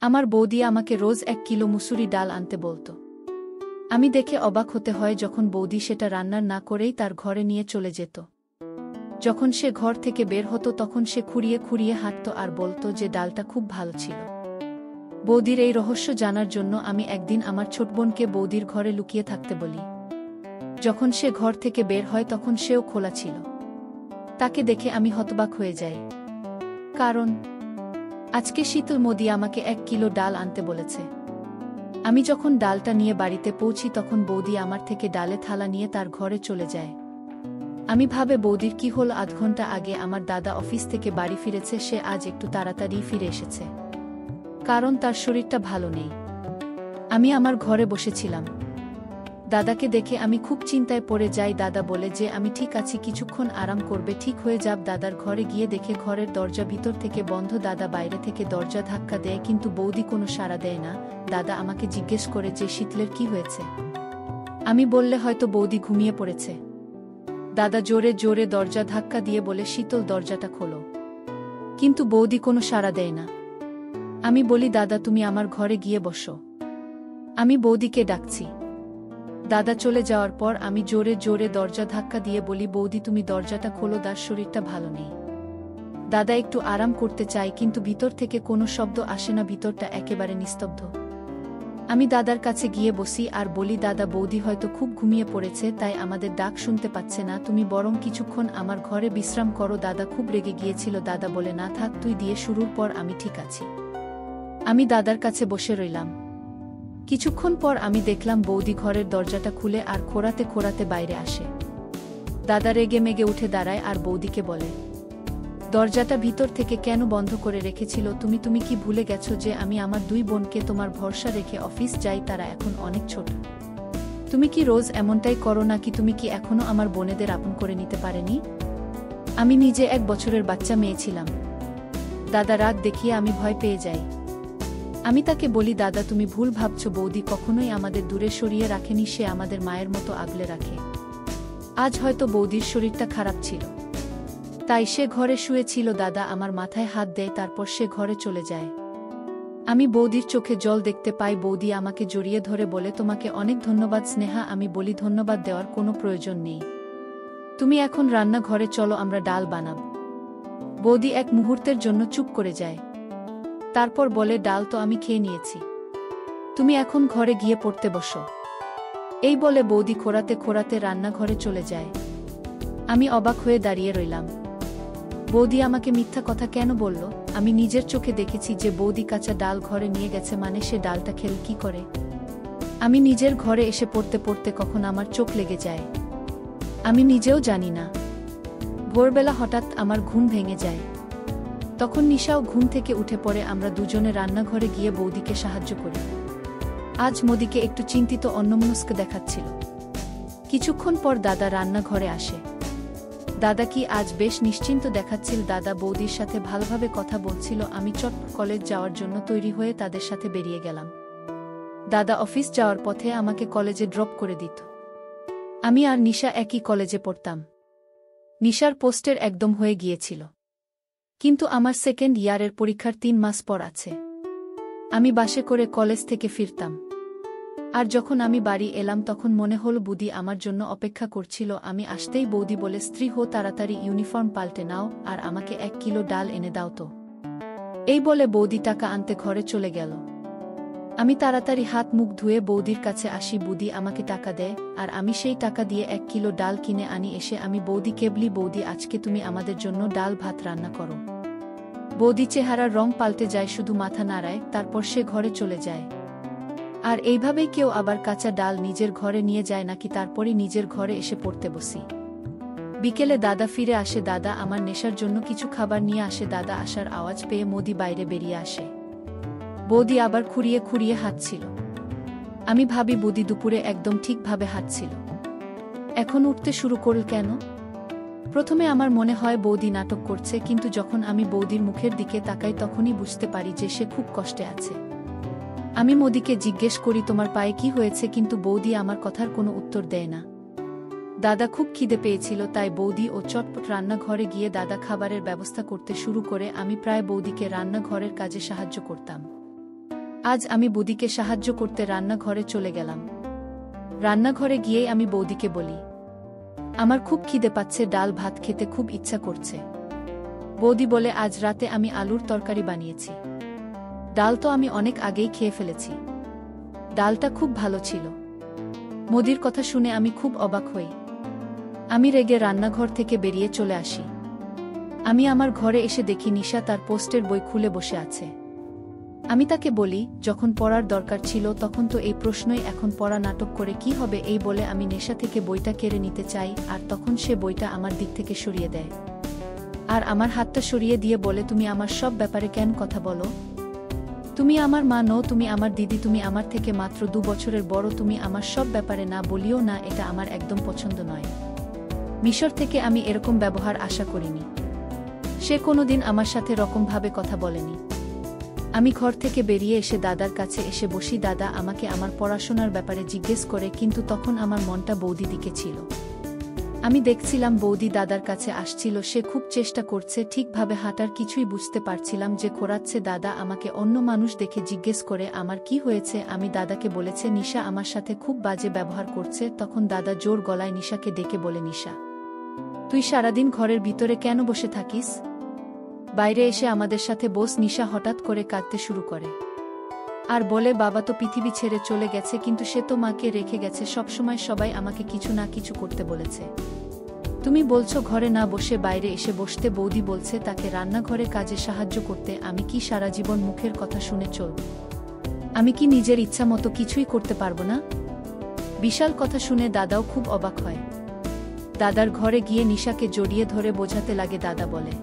আমার বৌদি আমাকে রোজ 1 কিলো মুসুরি ডাল আনতে বলত। আমি দেখে অবাক হতে হয় যখন বৌদি সেটা রান্নার না করেই তার ঘরে নিয়ে চলে যেত। যখন সে ঘর থেকে বের হতো তখন সে খুঁড়িয়ে খুঁড়িয়ে হাঁটত আর বলত যে ডালটা খুব ভালো ছিল। বৌদির এই রহস্য জানার জন্য আমি একদিন আমার ছোট বোনকে বৌদির ঘরে লুকিয়ে থাকতে বলি। যখন সে ঘর থেকে বের হয় তখন সেও খোলা ছিল। তাকে দেখে আমি হতবাক হয়ে যাই, কারণ আজকে শীতল মোদি আমাকে 1 কিলো ডাল আনতে বলেছে। আমি যখন ডালটা নিয়ে বাড়িতে পৌঁছি তখন বৌদি আমার থেকে ডালে থালা নিয়ে তার ঘরে চলে যায়। আমি ভাবে বৌদির কি হল, আধ ঘন্টা আগে আমার দাদা অফিস থেকে বাড়ি ফিরেছে, সে আজ একটু তাড়াতাড়ি ফিরে এসেছে, কারণ তার শরীরটা ভালো নেই। আমি আমার ঘরে বসেছিলাম। দাদাকে দেখে আমি খুব চিন্তায় পড়ে যাই। দাদা বলে যে আমি ঠিক আছি, কিছুক্ষণ আরাম করবে, ঠিক হয়ে যাব। দাদার ঘরে গিয়ে দেখে ঘরের দরজা ভিতর থেকে বন্ধ। দাদা বাইরে থেকে দরজা ধাক্কা দেয়, কিন্তু বৌদি কোনো সাড়া দেয় না। দাদা আমাকে জিজ্ঞেস করে যে শীতলের কি হয়েছে। আমি বললে হয়তো বৌদি ঘুমিয়ে পড়েছে। দাদা জোরে জোরে দরজা ধাক্কা দিয়ে বলে, শীতল দরজাটা খোলো। কিন্তু বৌদি কোনো সাড়া দেয় না। আমি বলি, দাদা তুমি আমার ঘরে গিয়ে বসো, আমি বৌদিকে ডাকছি। দাদা চলে যাওয়ার পর আমি জোরে জোরে দরজা ধাক্কা দিয়ে বলি, বৌদি তুমি দরজাটা খোলো, দাদার শরীরটা ভালো নেই। দাদা একটু আরাম করতে চায়, কিন্তু ভিতর থেকে কোনো শব্দ আসে না, ভিতরটা একেবারে নিস্তব্ধ। আমি দাদার কাছে গিয়ে বসি আর বলি, দাদা বৌদি হয়তো খুব ঘুমিয়ে পড়েছে, তাই আমাদের ডাক শুনতে পাচ্ছে না, তুমি বরং কিছুক্ষণ আমার ঘরে বিশ্রাম করো। দাদা খুব রেগে গিয়েছিল। দাদা বলে, না থাক, তুই দিয়ে শুরুর পর আমি ঠিক আছি। আমি দাদার কাছে বসে রইলাম। কিছুক্ষণ পর আমি দেখলাম বৌদি ঘরের দরজাটা খুলে আর খোঁড়াতে খোঁড়াতে বাইরে আসে। দাদা রেগে মেগে উঠে দাঁড়ায় আর বৌদিকে বলে, দরজাটা ভিতর থেকে কেন বন্ধ করে রেখেছিল তুমি? তুমি কি ভুলে গেছো যে আমি আমার 2 বোনকে তোমার ভরসা রেখে অফিস যাই, তারা এখন অনেক ছোট। তুমি কি রোজ এমনটাই করো নাকি? তুমি কি এখনো আমার বোনেদের আপন করে নিতে পারেনি? আমি নিজে 1 বছরের বাচ্চা মেয়ে ছিলাম। দাদা রাগ দেখিয়ে আমি ভয় পেয়ে যাই। আমি তাকে বলি, দাদা তুমি ভুল ভাবছো, বৌদি কখনোই আমাদের দূরে সরিয়ে রাখেনি, সে আমাদের মায়ের মতো আগলে রাখে। আজ হয়তো বৌদির শরীরটা খারাপ ছিল, তাই সে ঘরে শুয়েছিল। দাদা আমার মাথায় হাত দেয়, তারপর সে ঘরে চলে যায়। আমি বৌদির চোখে জল দেখতে পাই। বৌদি আমাকে জড়িয়ে ধরে বলে, তোমাকে অনেক ধন্যবাদ স্নেহা। আমি বলি, ধন্যবাদ দেওয়ার কোনো প্রয়োজন নেই, তুমি এখন রান্নাঘরে চলো, আমরা ডাল বানাব। বৌদি এক মুহূর্তের জন্য চুপ করে যায়, তারপর বলে, ডাল তো আমি খেয়ে নিয়েছি, তুমি এখন ঘরে গিয়ে পড়তে বসো। এই বলে বৌদি খোঁড়াতে খোঁড়াতে রান্নাঘরে চলে যায়। আমি অবাক হয়ে দাঁড়িয়ে রইলাম। বৌদি আমাকে মিথ্যা কথা কেন বলল? আমি নিজের চোখে দেখেছি যে বৌদি কাঁচা ডাল ঘরে নিয়ে গেছে, মানে সে ডালটা খেল কি করে? আমি নিজের ঘরে এসে পড়তে পড়তে কখন আমার চোখ লেগে যায় আমি নিজেও জানি না। ভোরবেলা হঠাৎ আমার ঘুম ভেঙে যায়। তখন নিশাও ঘুম থেকে উঠে পড়ে। আমরা দুজনে রান্নাঘরে গিয়ে বৌদিকে সাহায্য করি। আজ মোদিকে একটু চিন্তিত, অন্যমনস্ক দেখাচ্ছিল। কিছুক্ষণ পর দাদা রান্নাঘরে আসে। দাদা কি আজ বেশ নিশ্চিন্ত দেখাচ্ছিল। দাদা বৌদির সাথে ভালোভাবে কথা বলছিল। আমি চটপট কলেজ যাওয়ার জন্য তৈরি হয়ে তাদের সাথে বেরিয়ে গেলাম। দাদা অফিস যাওয়ার পথে আমাকে কলেজে ড্রপ করে দিত। আমি আর নিশা একই কলেজে পড়তাম। নিশার পোস্টের একদম হয়ে গিয়েছিল, কিন্তু আমার 2nd ইয়ারের পরীক্ষার 3 মাস পর আছে। আমি বাসে করে কলেজ থেকে ফিরতাম, আর যখন আমি বাড়ি এলাম তখন মনে হল বৌদি আমার জন্য অপেক্ষা করছিল। আমি আসতেই বৌদি বলে, স্ত্রী হো, তাড়াতাড়ি ইউনিফর্ম পাল্টে নাও আর আমাকে 1 কিলো ডাল এনে দাও তো। এই বলে বৌদি টাকা আনতে ঘরে চলে গেল। আমি তাড়াতাড়ি হাত মুখ ধুয়ে বৌদির কাছে আসি। বৌদি আমাকে টাকা দেয় আর আমি সেই টাকা দিয়ে 1 কিলো ডাল কিনে আনি। এসে আমি বৌদিকে বলি, বৌদি আজকে তুমি আমাদের জন্য ডাল ভাত রান্না করো। বৌদি চেহারার রং পাল্টে যায়, শুধু মাথা নাড়ায়, তারপর সে ঘরে চলে যায়। আর এইভাবেই কেউ আবার কাঁচা ডাল নিজের ঘরে নিয়ে যায় নাকি, তারপরই নিজের ঘরে এসে পড়তে বসি। বিকেলে দাদা ফিরে আসে। দাদা আমার নেশার জন্য কিছু খাবার নিয়ে আসে। দাদা আসার আওয়াজ পেয়ে মোদি বাইরে বেরিয়ে আসে। বৌদি আবার খুঁড়িয়ে খুঁড়িয়ে হাঁটছিল। আমি ভাবি বৌদি দুপুরে একদম ঠিকভাবে হাঁটছিল, এখন উঠতে শুরু করল কেন? প্রথমে আমার মনে হয় বৌদি নাটক করছে, কিন্তু যখন আমি বৌদির মুখের দিকে তাকাই তখনই বুঝতে পারি যে সে খুব কষ্টে আছে। আমি মোদিকে জিজ্ঞেস করি, তোমার পায়ে কি হয়েছে? কিন্তু বৌদি আমার কথার কোনো উত্তর দেয় না। দাদা খুব খিদে পেয়েছিল, তাই বৌদি ও চটপট রান্নাঘরে গিয়ে দাদা খাবারের ব্যবস্থা করতে শুরু করে। আমি প্রায় বৌদিকে রান্নাঘরের কাজে সাহায্য করতাম। আজ আমি বৌদিকে সাহায্য করতে রান্নাঘরে চলে গেলাম। রান্নাঘরে গিয়েই আমি বৌদিকে বলি, আমার খুব খিদে পাচ্ছে, ডাল ভাত খেতে খুব ইচ্ছা করছে। বৌদি বলে, আজ রাতে আমি আলুর তরকারি বানিয়েছি। ডাল তো আমি অনেক আগেই খেয়ে ফেলেছি। ডালটা খুব ভালো ছিল। মোদির কথা শুনে আমি খুব অবাক হই। আমি রেগে রান্নাঘর থেকে বেরিয়ে চলে আসি। আমি আমার ঘরে এসে দেখি নিশা তার পোস্টের বই খুলে বসে আছে। আমি তাকে বলি, যখন পড়ার দরকার ছিল তখন তো এই প্রশ্নই, এখন পড়া নাটক করে কি হবে? এই বলে আমি নেশা থেকে বইটা কেড়ে নিতে চাই, আর তখন সে বইটা আমার দিক থেকে সরিয়ে দেয়। আর আমার হাতটা সরিয়ে দিয়ে বলে, তুমি আমার সব ব্যাপারে কেন কথা বলো? তুমি আমার মা নও, তুমি আমার দিদি, তুমি আমার থেকে মাত্র 2 বছরের বড়, তুমি আমার সব ব্যাপারে না বলিও না, এটা আমার একদম পছন্দ নয়। মিশর থেকে আমি এরকম ব্যবহার আশা করিনি। সে কোনোদিন আমার সাথে রকমভাবে কথা বলেনি। আমি ঘর থেকে বেরিয়ে এসে দাদার কাছে এসে বসি। দাদা আমাকে আমার পড়াশোনার ব্যাপারে জিজ্ঞেস করে, কিন্তু তখন আমার মনটা বৌদি দিকে ছিল। আমি দেখছিলাম বৌদি দাদার কাছে আসছিল, সে খুব চেষ্টা করছে ঠিকভাবে হাঁটার, কিছুই বুঝতে পারছিলাম যে ঘোরাচ্ছে। দাদা আমাকে অন্য মানুষ দেখে জিজ্ঞেস করে, আমার কি হয়েছে? আমি দাদাকে বলেছে, নিশা আমার সাথে খুব বাজে ব্যবহার করছে। তখন দাদা জোর গলায় নিশাকে ডেকে বলে, নিশা, তুই সারাদিন ঘরের ভিতরে কেন বসে থাকিস? বাইরে এসে আমাদের সাথে বস। নিশা হঠাৎ করে কাঁদতে শুরু করে আর বলে, বাবা তো পৃথিবী ছেড়ে চলে গেছে, কিন্তু সে তো মাকে রেখে গেছে। সবসময় সবাই আমাকে কিছু না কিছু করতে বলেছে। তুমি বলছো ঘরে না বসে বাইরে এসে বসতে। বৌদি বলছে তাকে রান্নাঘরে কাজে সাহায্য করতে। আমি কি সারা জীবন মুখের কথা শুনে চলব? আমি কি নিজের ইচ্ছা মতো কিছুই করতে পারবো না? বিশাল কথা শুনে দাদাও খুব অবাক হয়। দাদার ঘরে গিয়ে নিশাকে জড়িয়ে ধরে বোঝাতে লাগে। দাদা বলে,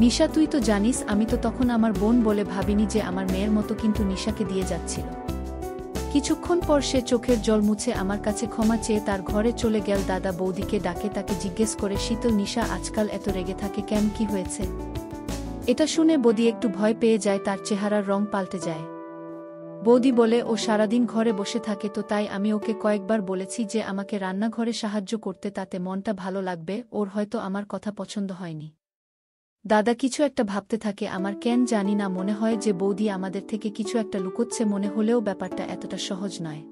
নিশা তুই তো জানিস আমি তো তখন আমার বোন বলে ভাবিনি যে আমার মেয়ের মতো, কিন্তু নিশাকে দিয়ে যাচ্ছিল। কিছুক্ষণ পর সে চোখের জল মুছে আমার কাছে ক্ষমা চেয়ে তার ঘরে চলে গেল। দাদা বৌদিকে ডাকে, তাকে জিজ্ঞেস করে, শীতল, নিশা আজকাল এত রেগে থাকে কেন, কি হয়েছে? এটা শুনে বৌদি একটু ভয় পেয়ে যায়, তার চেহারার রং পাল্টে যায়। বৌদি বলে, ও সারাদিন ঘরে বসে থাকে তো, তাই আমি ওকে কয়েকবার বলেছি যে আমাকে রান্নাঘরে সাহায্য করতে, তাতে মনটা ভালো লাগবে। ওর হয়তো আমার কথা পছন্দ হয়নি। দাদা কিছু একটা ভাবতে থাকে, আমার কেন জানি না মনে হয় যে বৌদি আমাদের থেকে কিছু একটা লুকোচ্ছে, মনে হলেও ব্যাপারটা এতটা সহজ নয়।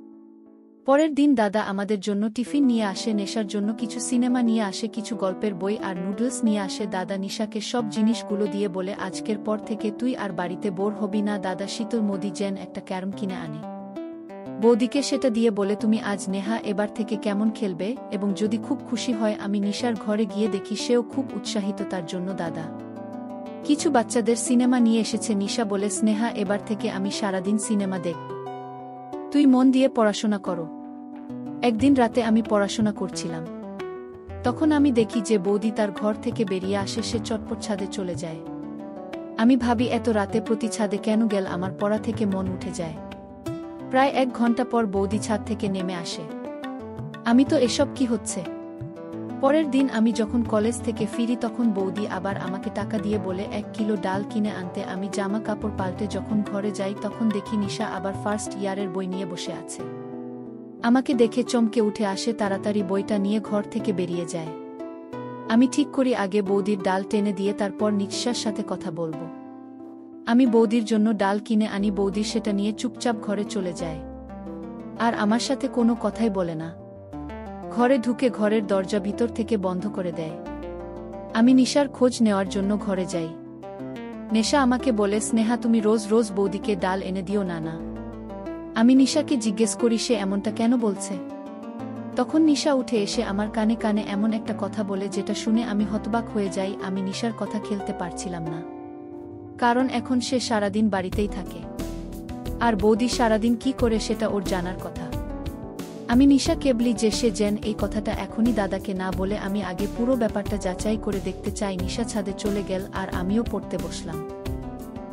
পরের দিন দাদা আমাদের জন্য টিফিন নিয়ে আসে, নেশার জন্য কিছু সিনেমা নিয়ে আসে, কিছু গল্পের বই আর নুডলস নিয়ে আসে। দাদা নিশাকে সব জিনিসগুলো দিয়ে বলে, আজকের পর থেকে তুই আর বাড়িতে বোর হবি না। দাদা শীতল মোদি যেন একটা ক্যারম কিনে আনে। বৌদিকে সেটা দিয়ে বলে, তুমি আজ নেহা এবার থেকে কেমন খেলবে, এবং যদি খুব খুশি হয়। আমি নিশার ঘরে গিয়ে দেখি সেও খুব উৎসাহিত, তার জন্য দাদা কিছু বাচ্চাদের সিনেমা নিয়ে এসেছে। নিশা বলে, স্নেহা এবার থেকে আমি সারাদিন সিনেমা দেখব, তুই মন দিয়ে পড়াশোনা করো। একদিন রাতে আমি পড়াশোনা করছিলাম, তখন আমি দেখি যে বৌদি তার ঘর থেকে বেরিয়ে আসে, সে চটপট ছাদে চলে যায়। আমি ভাবি এত রাতে প্রতি ছাদে কেন গেল, আমার পড়া থেকে মন উঠে যায়। প্রায় 1 ঘন্টা পর বৌদি ছাদ থেকে নেমে আসে। আমি তো এসব কি হচ্ছে? পরের দিন আমি যখন কলেজ থেকে ফিরি তখন বৌদি আবার আমাকে টাকা দিয়ে বলে 1 কিলো ডাল কিনে আনতে। আমি জামা কাপড় পাল্টে যখন ঘরে যাই তখন দেখি নিশা আবার ফার্স্ট ইয়ারের বই নিয়ে বসে আছে। আমাকে দেখে চমকে উঠে আসে, তাড়াতাড়ি বইটা নিয়ে ঘর থেকে বেরিয়ে যায়। আমি ঠিক করি আগে বৌদির ডাল টেনে দিয়ে তারপর নিশার সাথে কথা বলবো। আমি বৌদির জন্য ডাল কিনে আনি, বৌদি সেটা নিয়ে চুপচাপ ঘরে চলে যায় আর আমার সাথে কোনো কথাই বলে না। ঘরে ঢুকে ঘরের দরজা ভিতর থেকে বন্ধ করে দেয়। আমি নিশার খোঁজ নেওয়ার জন্য ঘরে যাই। নেশা আমাকে বলে, স্নেহা তুমি রোজ রোজ বৌদিকে ডাল এনে দিও না। না, আমি নিশাকে জিজ্ঞেস করি সে এমনটা কেন বলছে। তখন নিশা উঠে এসে আমার কানে কানে এমন একটা কথা বলে যেটা শুনে আমি হতবাক হয়ে যাই। আমি নিশার কথা খেলতে পারছিলাম না, কারণ এখন সে সারাদিন বাড়িতেই থাকে আর বৌদি সারাদিন কি করে সেটা ওর জানার কথা। আমি নিশা কেবলি যে সে যেন এই কথাটা এখনই দাদাকে না বলে। আমি আগে পুরো ব্যাপারটা যাচাই করে দেখতে চাই। নিশা ছাদে চলে গেল আর আমিও পড়তে বসলাম।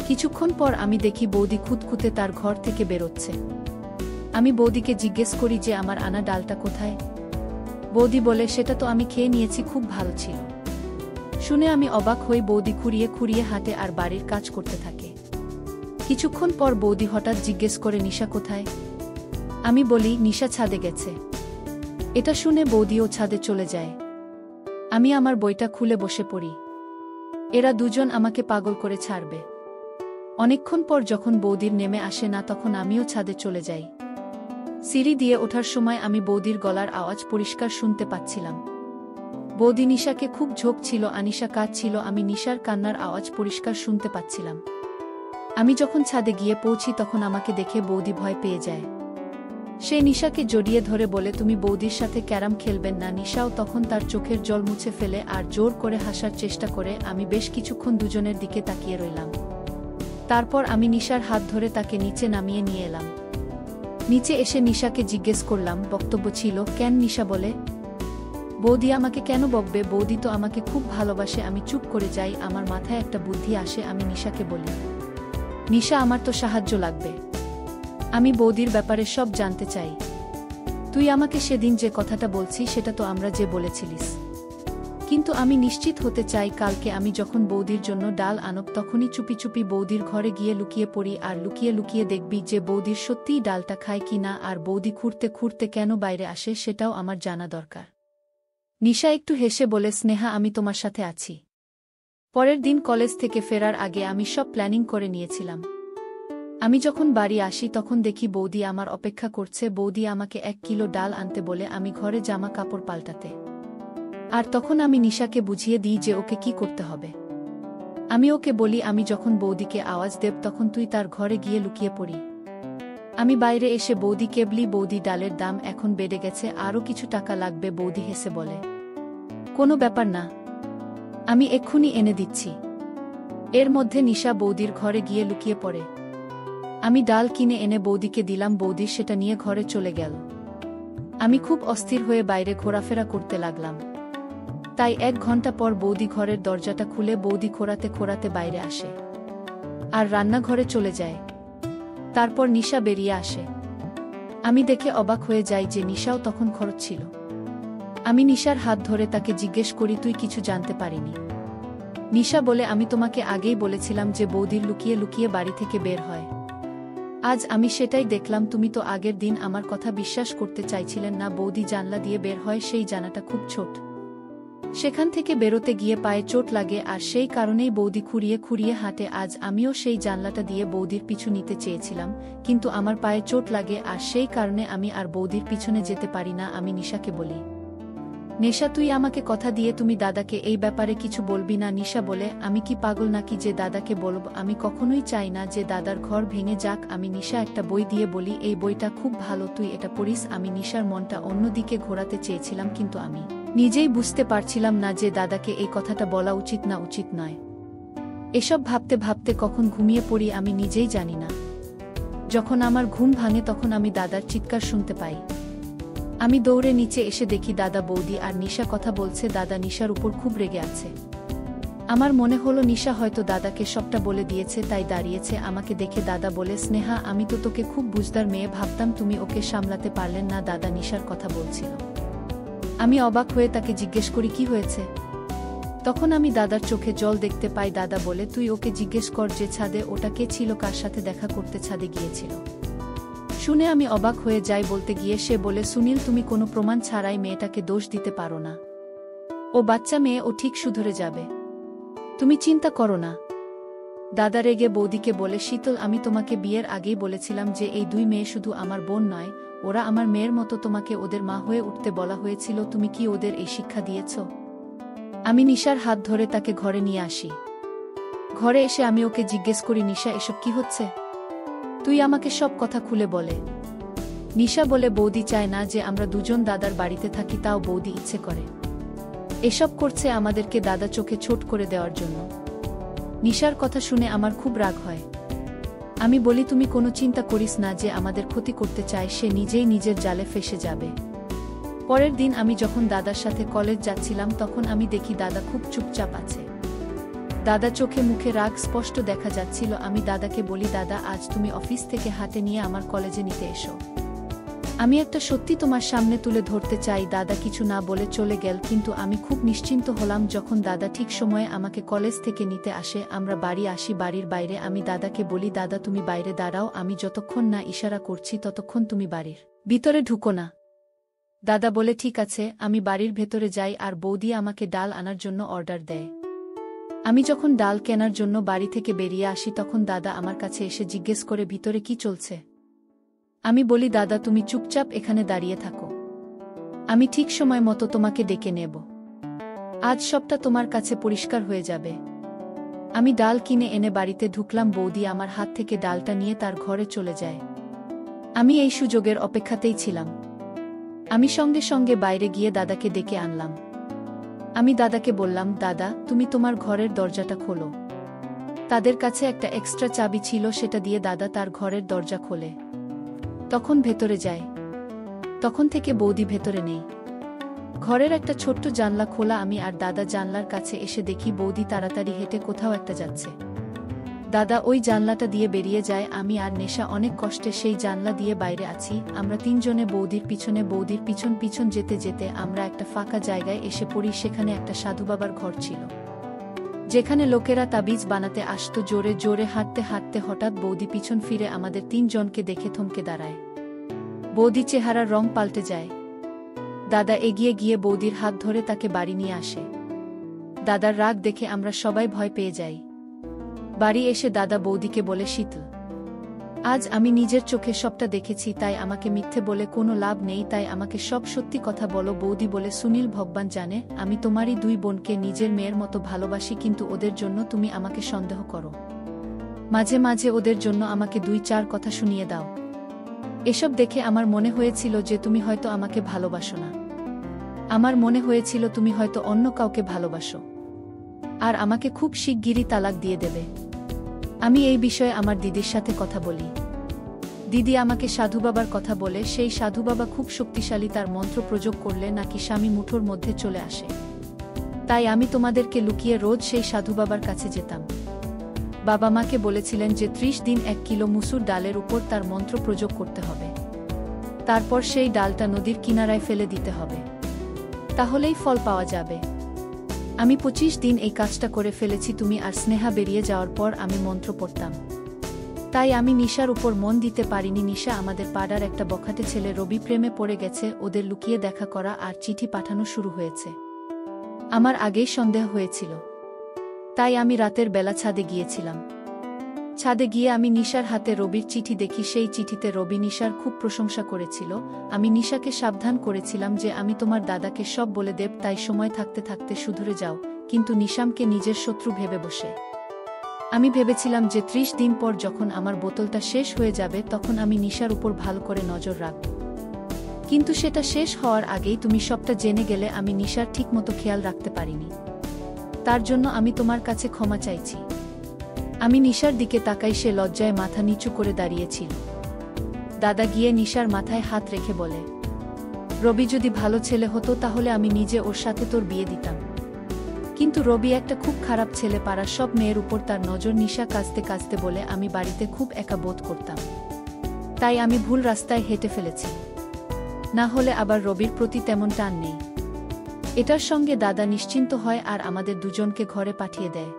কিছুক্ষণ পর আমি দেখি বৌদি খুঁতখুঁতে তার ঘর থেকে বেরোচ্ছে। আমি বৌদিকে জিজ্ঞেস করি যে আমার আনা ডালটা কোথায়। বৌদি বলে, সেটা তো আমি খেয়ে নিয়েছি, খুব ভালো ছিল। শুনে আমি অবাক হই। বৌদি খুঁড়িয়ে খুঁড়িয়ে হাঁটে আর বাড়ির কাজ করতে থাকে। কিছুক্ষণ পর বৌদি হঠাৎ জিজ্ঞেস করে, নিশা কোথায়? আমি বলি, নিশা ছাদে গেছে। এটা শুনে বৌদিও ছাদে চলে যায়। আমি আমার বইটা খুলে বসে পড়ি। এরা দুজন আমাকে পাগল করে ছাড়বে। অনেকক্ষণ পর যখন বৌদির নেমে আসে না তখন আমিও ছাদে চলে যাই। সিঁড়ি দিয়ে ওঠার সময় আমি বৌদির গলার আওয়াজ পরিষ্কার শুনতে পাচ্ছিলাম। বৌদি নিশাকে খুব ঝোঁক ছিল, আনিশা কাঁদছিল, আমি নিশার কান্নার আওয়াজ পরিষ্কার শুনতে পাচ্ছিলাম। আমি যখন ছাদে গিয়ে পৌঁছি তখন আমাকে দেখে বৌদি ভয় পেয়ে যায়। সে নিশাকে জড়িয়ে ধরে বলে, তুমি বৌদির সাথে ক্যারাম খেলবেন না। নিশাও তখন তার চোখের জল মুছে ফেলে আর জোর করে হাসার চেষ্টা করে। আমি বেশ কিছুক্ষণ দুজনের দিকে তাকিয়ে রইলাম। তারপর আমি নিশার হাত ধরে তাকে নিচে নামিয়ে নিয়ে এলাম। নিচে এসে নিশাকে জিজ্ঞেস করলাম, বক্তব্য ছিল কেন? নিশা বলে, বৌদি আমাকে কেন বকবে? বৌদি তো আমাকে খুব ভালোবাসে। আমি চুপ করে যাই। আমার মাথায় একটা বুদ্ধি আসে। আমি নিশাকে বলি, নিশা আমার তো সাহায্য লাগবে। আমি বৌদির ব্যাপারে সব জানতে চাই। তুই আমাকে সেদিন যে কথাটা বলছি সেটা তো আমরা যে বলেছিলিস, কিন্তু আমি নিশ্চিত হতে চাই কালকে আমি যখন বৌদির জন্য ডাল আনব তখনই চুপি চুপি বৌদির ঘরে গিয়ে লুকিয়ে পড়ি আর লুকিয়ে লুকিয়ে দেখবি যে বৌদির সত্যিই ডালটা খায় কিনা, আর বৌদি খুঁড়তে খুঁড়তে কেন বাইরে আসে সেটাও আমার জানা দরকার। নিশা একটু হেসে বলে, স্নেহা আমি তোমার সাথে আছি। পরের দিন কলেজ থেকে ফেরার আগে আমি সব প্ল্যানিং করে নিয়েছিলাম। আমি যখন বাড়ি আসি তখন দেখি বৌদি আমার অপেক্ষা করছে। বৌদি আমাকে 1 কিলো ডাল আনতে বলে আমি ঘরে জামা কাপড় পাল্টাতে, আর তখন আমি নিশাকে বুঝিয়ে দিই যে ওকে কি করতে হবে। আমি ওকে বলি, আমি যখন বৌদিকে আওয়াজ দেব তখন তুই তার ঘরে গিয়ে লুকিয়ে পড়ি। আমি বাইরে এসে বৌদি কেবলি, বৌদি ডালের দাম এখন বেড়ে গেছে, আরও কিছু টাকা লাগবে। বৌদি হেসে বলে, কোনো ব্যাপার না, আমি এক্ষুনি এনে দিচ্ছি। এর মধ্যে নিশা বৌদির ঘরে গিয়ে লুকিয়ে পড়ে। আমি ডাল কিনে এনে বৌদিকে দিলাম। বৌদি সেটা নিয়ে ঘরে চলে গেল। আমি খুব অস্থির হয়ে বাইরে ঘোরাফেরা করতে লাগলাম। তাই 1 ঘন্টা পর বৌদি ঘরের দরজাটা খুলে বৌদি খোঁড়াতে খোঁড়াতে বাইরে আসে আর রান্নাঘরে চলে যায়। তারপর নিশা বেরিয়ে আসে। আমি দেখে অবাক হয়ে যাই যে নিশাও তখন খরচ। আমি নিশার হাত ধরে তাকে জিজ্ঞেস করি, তুই কিছু জানতে পারিনি? নিশা বলে, আমি তোমাকে আগেই বলেছিলাম যে বৌদির লুকিয়ে লুকিয়ে বাড়ি থেকে বের হয়। আজ আমি সেটাই দেখলাম। তুমি তো আগের দিন আমার কথা বিশ্বাস করতে চাইছিলেন না। বৌদি জানলা দিয়ে বের হয়, সেই জানাটা খুব ছোট। সেখান থেকে বেরোতে গিয়ে পায়ে চোট লাগে আর সেই কারণেই বৌদি খুঁড়িয়ে খুঁড়িয়ে হাঁটে। আজ আমিও সেই জানলাটা দিয়ে বৌদির পিছু নিতে চেয়েছিলাম, কিন্তু আমার পায়ে চোট লাগে আর সেই কারণে আমি আর বৌদির পিছনে যেতে পারি না। আমি নিশাকে বলি, নেশা তুই আমাকে কথা দিয়ে তুমি দাদাকে এই ব্যাপারে কিছু বলবি না? নিশা বলে, আমি কি পাগল নাকি যে দাদাকে বলব? আমি কখনোই চাই না যে দাদার ঘর ভেঙে যাক। আমি নিশা একটা বই দিয়ে বলি, এই বইটা খুব ভালো, তুই এটা পড়িস। আমি নিশার মনটা অন্যদিকে ঘোরাতে চেয়েছিলাম, কিন্তু আমি নিজেই বুঝতে পারছিলাম না যে দাদাকে এই কথাটা বলা উচিত না উচিত নয়। এসব ভাবতে ভাবতে কখন ঘুমিয়ে পড়ি আমি নিজেই জানি না। যখন আমার ঘুম ভাঙে তখন আমি দাদার চিৎকার শুনতে পাই। আমি দৌড়ে নিচে এসে দেখি দাদা, বৌদি আর নিশা কথা বলছে। দাদা নিশার উপর খুব রেগে আছে। আমার মনে হলো নিশা হয়তো দাদাকে সবটা বলে দিয়েছে, তাই দাঁড়িয়েছে। আমাকে দেখে দাদা বলে, স্নেহা আমি তো তোকে খুব বুঝদার মেয়ে ভাবতাম, তুমি ওকে সামলাতে পারলেন না। দাদা নিশার কথা বলছিল। আমি অবাক হয়ে তাকে জিজ্ঞেস করি, কি হয়েছে? তখন আমি দাদার চোখে জল দেখতে পাই। দাদা বলে, তুই ওকে জিজ্ঞেস কর যে ছাদে ওটা কে ছিল, কার সাথে দেখা করতে ছাদে গিয়েছিল। শুনে আমি অবাক হয়ে যাই। বলতে গিয়ে সে বলে, সুনীল তুমি কোনো প্রমাণ ছাড়াই মেয়েটাকে দোষ দিতে পারো না। ও বাচ্চা মেয়ে, ও ঠিক শুধরে যাবে, তুমি চিন্তা করো না। দাদা রেগে বৌদিকে বলে, শীতল আমি তোমাকে বিয়ের আগেই বলেছিলাম যে এই 2 মেয়ে শুধু আমার বোন নয়, ওরা আমার মেয়ের মতো। তোমাকে ওদের মা হয়ে উঠতে বলা হয়েছিল, তুমি কি ওদের এই শিক্ষা দিয়েছ? আমি নিশার হাত ধরে তাকে ঘরে নিয়ে আসি। ঘরে এসে আমি ওকে জিজ্ঞেস করি, নিশা এসব কি হচ্ছে? তুই আমাকে সব কথা খুলে বলে। নিশা বলে, বৌদি চায় না যে আমরা দুজন দাদার বাড়িতে থাকি, তাও বৌদি ইচ্ছে করে এসব করছে আমাদেরকে দাদা চোখে ছোট করে দেওয়ার জন্য। নিশার কথা শুনে আমার খুব রাগ হয়। আমি বলি, তুমি কোনো চিন্তা করিস না যে আমাদের ক্ষতি করতে চায়, সে নিজেই নিজের জালে ফেসে যাবে। পরের দিন আমি যখন দাদার সাথে কলেজ যাচ্ছিলাম তখন আমি দেখি দাদা খুব চুপচাপ আছে। দাদা চোখে মুখে রাগ স্পষ্ট দেখা যাচ্ছিল। আমি দাদাকে বলি, দাদা আজ তুমি অফিস থেকে হাতে নিয়ে আমার কলেজে নিতে এসো। আমি একটা সত্যি তোমার সামনে তুলে ধরতে চাই। দাদা কিছু না বলে চলে গেল, কিন্তু আমি খুব নিশ্চিন্ত হলাম যখন দাদা ঠিক সময়ে আমাকে কলেজ থেকে নিতে আসে। আমরা বাড়ি আসি। বাড়ির বাইরে আমি দাদাকে বলি, দাদা তুমি বাইরে দাঁড়াও, আমি যতক্ষণ না ইশারা করছি ততক্ষণ তুমি বাড়ির ভিতরে ঢুকো না। দাদা বলে, ঠিক আছে। আমি বাড়ির ভেতরে যাই আর বৌদি আমাকে ডাল আনার জন্য অর্ডার দেয়। আমি যখন ডাল কেনার জন্য বাড়ি থেকে বেরিয়ে আসি তখন দাদা আমার কাছে এসে জিজ্ঞেস করে ভিতরে কি চলছে। আমি বলি, দাদা তুমি চুপচাপ এখানে দাঁড়িয়ে থাকো, আমি ঠিক সময় মতো তোমাকে ডেকে নেব, আজ সবটা তোমার কাছে পরিষ্কার হয়ে যাবে। আমি ডাল কিনে এনে বাড়িতে ঢুকলাম, বৌদি আমার হাত থেকে ডালটা নিয়ে তার ঘরে চলে যায়। আমি এই সুযোগের অপেক্ষাতেই ছিলাম। আমি সঙ্গে সঙ্গে বাইরে গিয়ে দাদাকে ডেকে আনলাম। আমি দাদাকে বললাম, দাদা তুমি তোমার ঘরের দরজাটা খোলো। তাদের কাছে একটা এক্সট্রা চাবি ছিল, সেটা দিয়ে দাদা তার ঘরের দরজা খোলে। তখন ভেতরে যায়। তখন থেকে বৌদি ভেতরে নেই। ঘরের একটা ছোট্ট জানলা খোলা, আমি আর দাদা জানলার কাছে এসে দেখি বৌদি তাড়াতাড়ি হেঁটে কোথাও একটা যাচ্ছে। দাদা ওই জানলাটা দিয়ে বেরিয়ে যায়, আমি আর নেশা অনেক কষ্টে সেই জানলা দিয়ে বাইরে আছি। আমরা তিনজনে বৌদির পিছন পিছন যেতে যেতে আমরা একটা ফাঁকা জায়গায় এসে পড়ি। সেখানে একটা সাধু বাবার ঘর ছিল, যেখানে লোকেরা তাবিজ বানাতে আসতো। জোরে জোরে হাঁটতে হাঁটতে হঠাৎ বৌদি পিছন ফিরে আমাদের তিনজনকে দেখে থমকে দাঁড়ায়। বৌদি চেহারার রং পাল্টে যায়। দাদা এগিয়ে গিয়ে বৌদির হাত ধরে তাকে বাড়ি নিয়ে আসে। দাদার রাগ দেখে আমরা সবাই ভয় পেয়ে যাই। বাড়ি এসে দাদা বৌদিকে বলে, শীতল, আজ আমি নিজের চোখে সবটা দেখেছি, তাই আমাকে মিথ্যে বলে কোনো লাভ নেই, তাই আমাকে সব সত্যি কথা বলো। বৌদি বলে, সুনীল ভগবান জানে আমি তোমারই দুই বোনকে নিজের মেয়ের মতো ভালোবাসি, কিন্তু ওদের জন্য তুমি আমাকে সন্দেহ করো। মাঝে মাঝে ওদের জন্য আমাকে 2-4 কথা শুনিয়ে দাও। এসব দেখে আমার মনে হয়েছিল যে তুমি হয়তো আমাকে ভালোবাসো না। আমার মনে হয়েছিল তুমি হয়তো অন্য কাউকে ভালোবাসো, আর আমাকে খুব শিগগিরই তালাক দিয়ে দেবে। আমি এই বিষয়ে আমার দিদির সাথে কথা বলি। দিদি আমাকে সাধু বাবার কথা বলে, সেই সাধু বাবা খুব শক্তিশালী, তার মন্ত্র প্রয়োগ করলে নাকি স্বামী মুঠোর মধ্যে চলে আসে। তাই আমি তোমাদেরকে লুকিয়ে রোজ সেই সাধু বাবার কাছে যেতাম। বাবা মাকে বলেছিলেন যে 30 দিন 1 কিলো মুসুর ডালের উপর তার মন্ত্র প্রয়োগ করতে হবে, তারপর সেই ডালটা নদীর কিনারায় ফেলে দিতে হবে, তাহলেই ফল পাওয়া যাবে। আমি 25 দিন এই কাজটা করে ফেলেছি। তুমি আর স্নেহা বেরিয়ে যাওয়ার পর আমি মন্ত্র পড়তাম, তাই আমি নিশার উপর মন দিতে পারিনি। নিশা আমাদের পাড়ার একটা বখাটে ছেলে রবি প্রেমে পড়ে গেছে, ওদের লুকিয়ে দেখা করা আর চিঠি পাঠানো শুরু হয়েছে। আমার আগেই সন্দেহ হয়েছিল, তাই আমি রাতের বেলা ছাদে গিয়েছিলাম। ছাদে গিয়ে আমি নিশার হাতে রবির চিঠি দেখি। সেই চিঠিতে রবি নিশার খুব প্রশংসা করেছিল। আমি নিশাকে সাবধান করেছিলাম যে আমি তোমার দাদাকে সব বলে দেব, তাই সময় থাকতে থাকতে শুধরে যাও। কিন্তু নিশামকে নিজের শত্রু ভেবে বসে আমি ভেবেছিলাম যে 30 দিন পর যখন আমার বোতলটা শেষ হয়ে যাবে তখন আমি নিশার উপর ভালো করে নজর রাখব। কিন্তু সেটা শেষ হওয়ার আগেই তুমি সবটা জেনে গেলে। আমি নিশার ঠিকমতো খেয়াল রাখতে পারিনি, তার জন্য আমি তোমার কাছে ক্ষমা চাইছি। আমি নিশার দিকে তাকাই, সে লজ্জায় মাথা নিচু করে দাঁড়িয়েছিল। দাদা গিয়ে নিশার মাথায় হাত রেখে বলে, রবি যদি ভালো ছেলে হতো তাহলে আমি নিজে ওর সাথে তোর বিয়ে দিতাম, কিন্তু রবি একটা খুব খারাপ ছেলে, পাড়ার সব মেয়ের উপর তার নজর। নিশা কাঁদতে কাঁদতে বলে, আমি বাড়িতে খুব একা বোধ করতাম, তাই আমি ভুল রাস্তায় হেঁটে ফেলেছি, না হলে আবার রবির প্রতি তেমন টান নেই। এটার সঙ্গে দাদা নিশ্চিন্ত হয় আর আমাদের দুজনকে ঘরে পাঠিয়ে দেয়।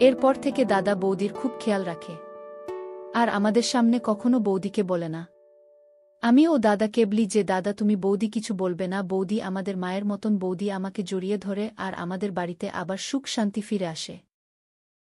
এরপর থেকে দাদা বৌদির খুব খেয়াল রাখে, আর আমাদের সামনে কখনো বৌদিকে বলে না। আমিও দাদাকে বলি যে দাদা তুমি বৌদি কিছু বলবে না, বৌদি আমাদের মায়ের মতন। বৌদি আমাকে জড়িয়ে ধরে আর আমাদের বাড়িতে আবার সুখ শান্তি ফিরে আসে।